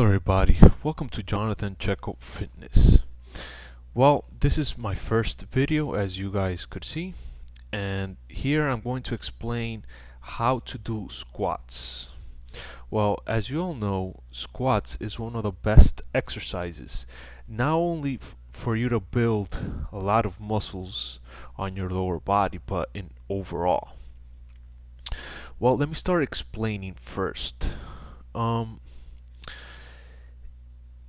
Hello everybody, welcome to Jonathan Checo Fitness. Well, this is my first video as you guys could see, and here I'm going to explain how to do squats. Well, as you all know, squats is one of the best exercises, not only for you to build a lot of muscles on your lower body, but in overall. Well, let me start explaining first.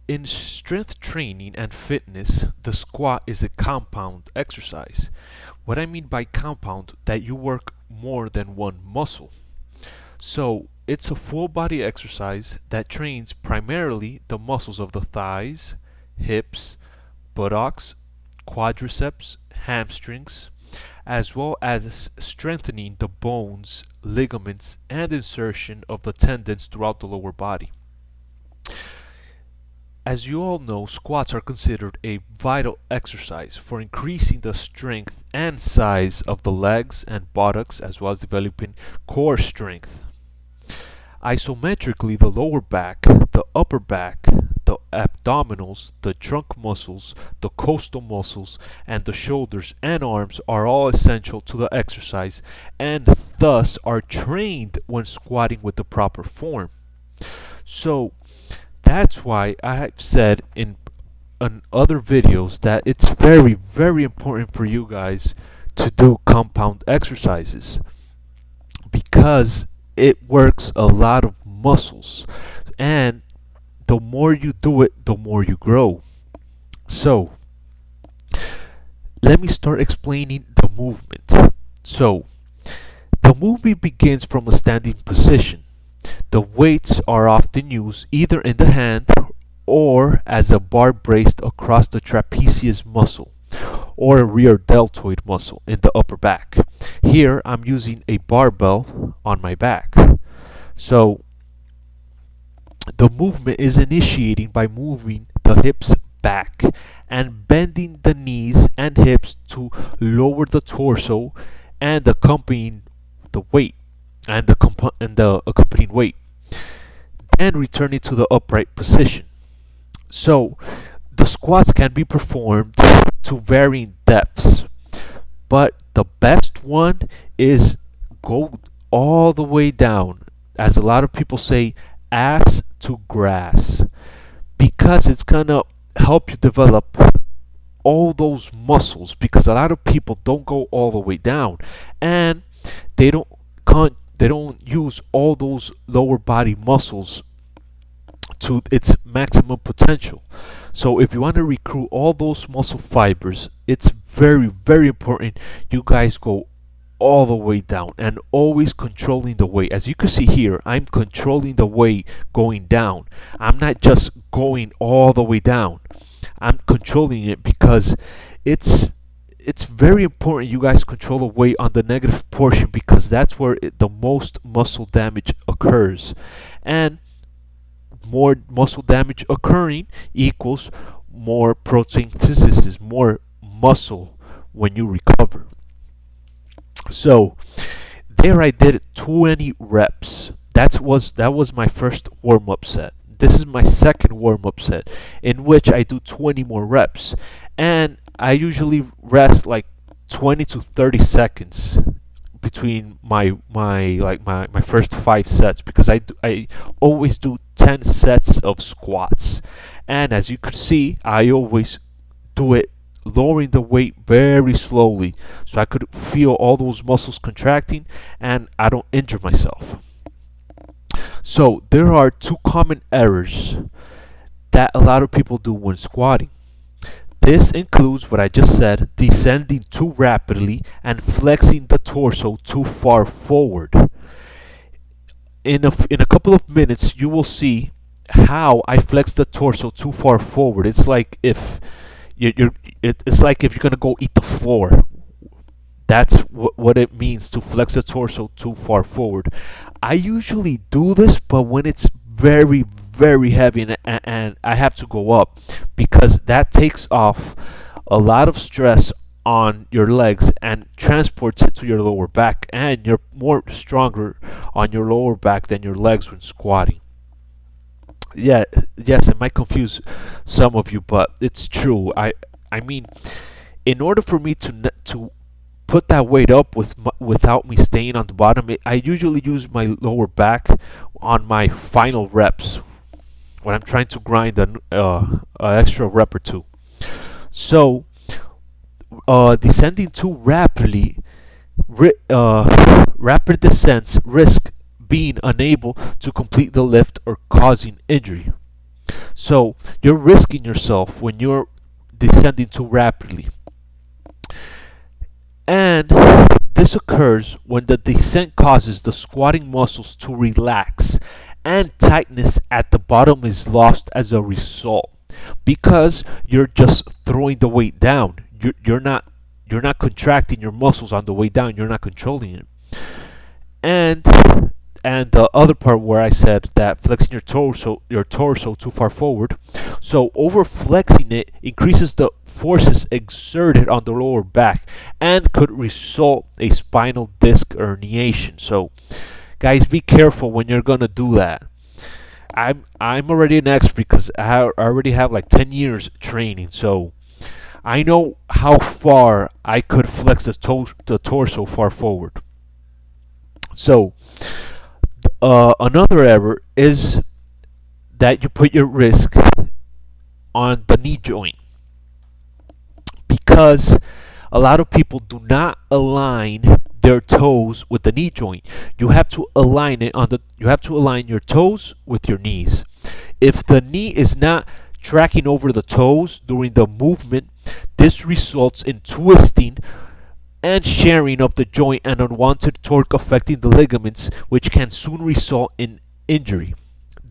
In strength training and fitness, the squat is a compound exercise. What I mean by compound, that you work more than one muscle. So it's a full body exercise that trains primarily the muscles of the thighs, hips, buttocks, quadriceps, hamstrings, as well as strengthening the bones, ligaments, and insertion of the tendons throughout the lower body. As you all know, squats are considered a vital exercise for increasing the strength and size of the legs and buttocks, as well as developing core strength. Isometrically, the lower back, the upper back, the abdominals, the trunk muscles, the coastal muscles, and the shoulders and arms are all essential to the exercise and thus are trained when squatting with the proper form. So that's why I have said in other videos that it's very, very important for you guys to do compound exercises because it works a lot of muscles, and the more you do it, the more you grow. So let me start explaining the movement. So the movement begins from a standing position. The weights are often used either in the hand or as a bar braced across the trapezius muscle or a rear deltoid muscle in the upper back. Here I'm using a barbell on my back. So the movement is initiating by moving the hips back and bending the knees and hips to lower the torso and accompanying the weight and the accompanying weight, then returning to the upright position. So the squats can be performed to varying depths, but the best one is go all the way down, as a lot of people say, ass to grass, because it's gonna help you develop all those muscles, because a lot of people don't go all the way down and they don't use all those lower body muscles to its maximum potential. So if you want to recruit all those muscle fibers, it's very, very important you guys go all the way down and always controlling the weight. As you can see here, I'm controlling the weight going down. I'm not just going all the way down. I'm controlling it because it's very important you guys control the weight on the negative portion, because that's where the most muscle damage occurs, and more muscle damage occurring equals more protein synthesis, more muscle when you recover. So there I did 20 reps. That was my first warm-up set. This is my second warm-up set in which I do 20 more reps, and I usually rest like 20 to 30 seconds between my first 5 sets, because I always do 10 sets of squats, and as you could see, I always do it lowering the weight very slowly so I could feel all those muscles contracting and I don't injure myself. So there are 2 common errors that a lot of people do when squatting. This includes what I just said, descending too rapidly and flexing the torso too far forward. In a couple of minutes, you will see how I flex the torso too far forward. It's like if it's like if you're gonna go eat the floor. That's what it means to flex the torso too far forward. I usually do this, but when it's very, very heavy and I have to go up, because that takes off a lot of stress on your legs and transports it to your lower back, and you're more stronger on your lower back than your legs when squatting. Yeah, yes, it might confuse some of you, but it's true. I mean, in order for me to put that weight up without me staying on the bottom, I usually use my lower back on my final reps when I'm trying to grind an extra rep or two. So, descending too rapidly, rapid descents risk being unable to complete the lift or causing injury. So, you're risking yourself when you're descending too rapidly. And this occurs when the descent causes the squatting muscles to relax and tightness at the bottom is lost as a result because you're just throwing the weight down. You're not contracting your muscles on the way down. You're not controlling it. And and the other part where I said that flexing your torso too far forward. So over flexing it increases the forces exerted on the lower back and could result a spinal disc herniation. So guys, be careful when you're gonna do that. I'm already an expert because I already have like 10 years training. So I know how far I could flex the torso far forward. So another error is that you put your wrist on the knee joint because a lot of people do not align their toes with the knee joint. You have to align your toes with your knees. If the knee is not tracking over the toes during the movement, this results in twisting and sharing of the joint and unwanted torque affecting the ligaments, which can soon result in injury.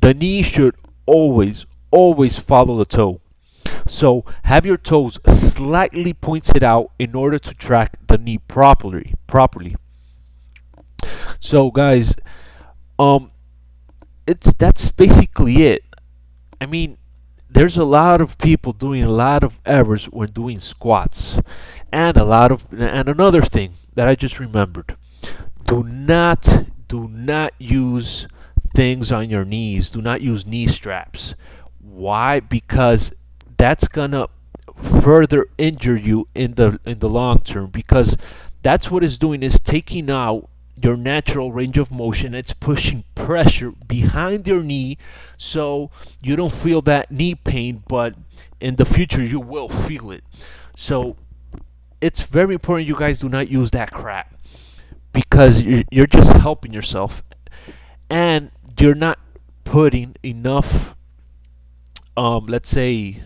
The knee should always follow the toe. So have your toes slightly pointed out in order to track the knee properly. So guys, um it's that's basically it. I mean, there's a lot of people doing a lot of errors when doing squats. And another thing that I just remembered. Do not use things on your knees. Do not use knee straps. Why? Because that's gonna further injure you in the long term, because that's what it's doing, is taking out your natural range of motion. It's pushing pressure behind your knee so you don't feel that knee pain, but in the future you will feel it. So it's very important you guys do not use that crap, because you're just helping yourself, and you're not putting enough, let's say,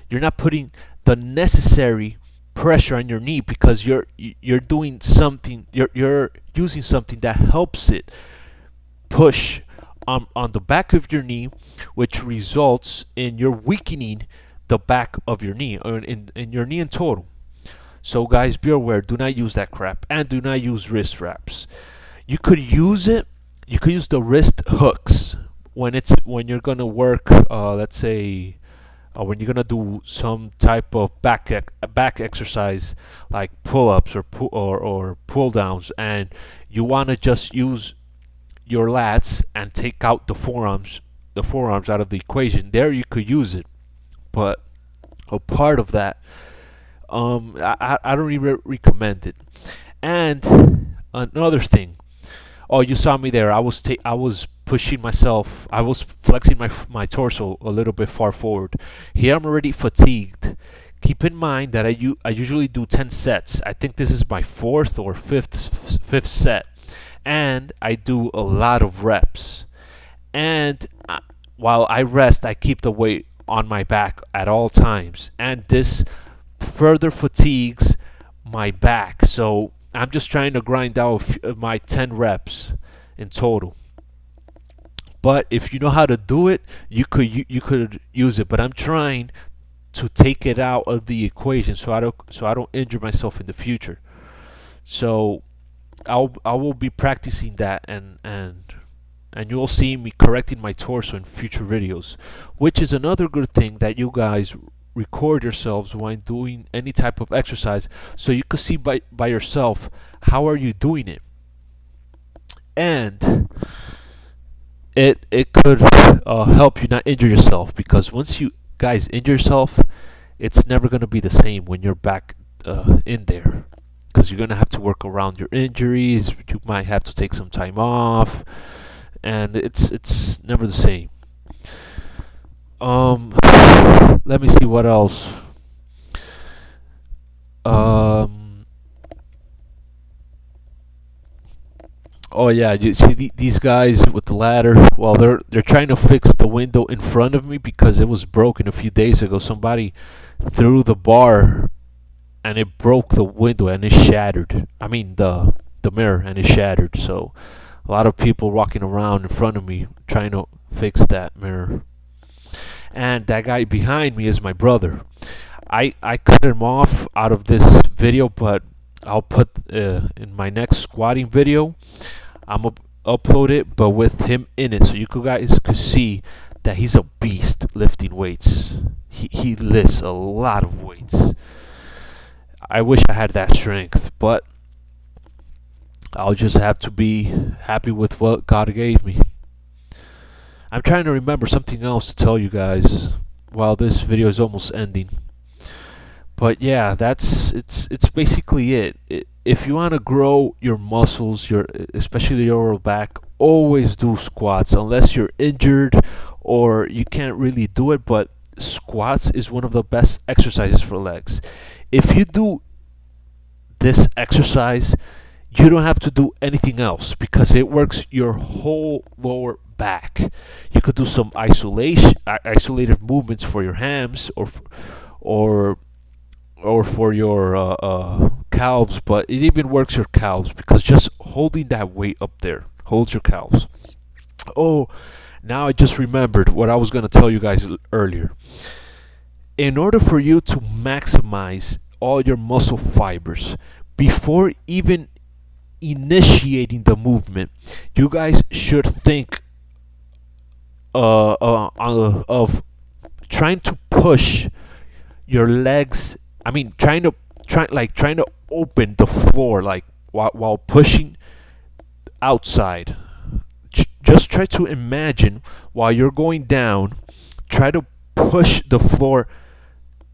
you're not putting the necessary pressure on your knee, because you're doing something, you're using something that helps it push on the back of your knee, which results in your weakening the back of your knee, or in your knee in total. So guys, be aware, do not use that crap, and do not use wrist wraps. You could use it. You could use the wrist hooks when you're gonna work. Let's say when you're gonna do some type of back exercise like pull-ups or pull downs, and you wanna just use your lats and take out the forearms out of the equation. There you could use it, but a part of that, I don't really recommend it. And another thing, oh, you saw me there. I was pushing myself. I was flexing my torso a little bit far forward. Here I'm already fatigued. Keep in mind that I usually do 10 sets. I think this is my fourth or fifth set, and I do a lot of reps. And while I rest, I keep the weight on my back at all times, and this further fatigues my back. So I'm just trying to grind out my 10 reps in total. But if you know how to do it, you could use it. But I'm trying to take it out of the equation so I don't injure myself in the future. So I will be practicing that, and you'll see me correcting my torso in future videos, which is another good thing, that you guys record yourselves when doing any type of exercise, so you can see by yourself how are you doing it. And it could help you not injure yourself, because once you guys injure yourself, it's never going to be the same when you're back in there, because you're going to have to work around your injuries. You might have to take some time off, and it's never the same. um Let me see what else. um Oh yeah, you see these guys with the ladder. Well, they're trying to fix the window in front of me because it was broken a few days ago. Somebody threw the bar and it broke the window and it shattered. I mean the mirror, and it shattered. So a lot of people walking around in front of me trying to fix that mirror. And that guy behind me is my brother. I cut him off out of this video, but I'll put in my next squatting video. I'm gonna upload it, but with him in it, so you guys could see that he's a beast lifting weights. He lifts a lot of weights. I wish I had that strength, but I'll just have to be happy with what God gave me. I'm trying to remember something else to tell you guys while this video is almost ending. But yeah, it's basically it. If you want to grow your muscles, your especially your lower back, always do squats unless you're injured or you can't really do it. But squats is one of the best exercises for legs. If you do this exercise, you don't have to do anything else because it works your whole lower back. You could do some isolated movements for your hams or or for your calves, but it even works your calves because just holding that weight up there holds your calves. Oh, now I just remembered what I was going to tell you guys earlier. In order for you to maximize all your muscle fibers before even initiating the movement, you guys should think of trying to push your legs. I mean, trying to open the floor, like while pushing outside. Just try to imagine while you're going down, try to push the floor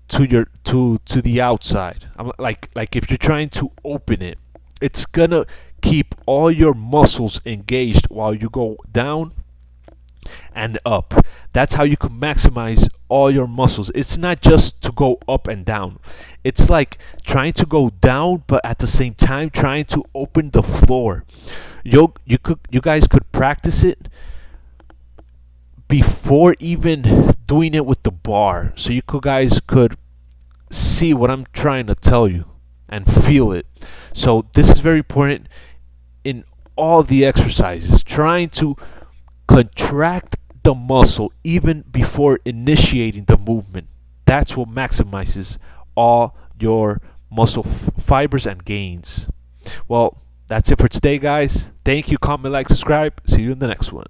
to the outside. Like if you're trying to open it, it's gonna keep all your muscles engaged while you go down and up. That's how you can maximize all your muscles. It's not just to go up and down. It's like trying to go down, but at the same time trying to open the floor. You guys could practice it before even doing it with the bar, so you guys could see what I'm trying to tell you and feel it. So this is very important in all the exercises. Trying to contract the muscle even before initiating the movement. That's what maximizes all your muscle fibers and gains. Well, that's it for today, guys. Thank you. Comment, like, subscribe. See you in the next one.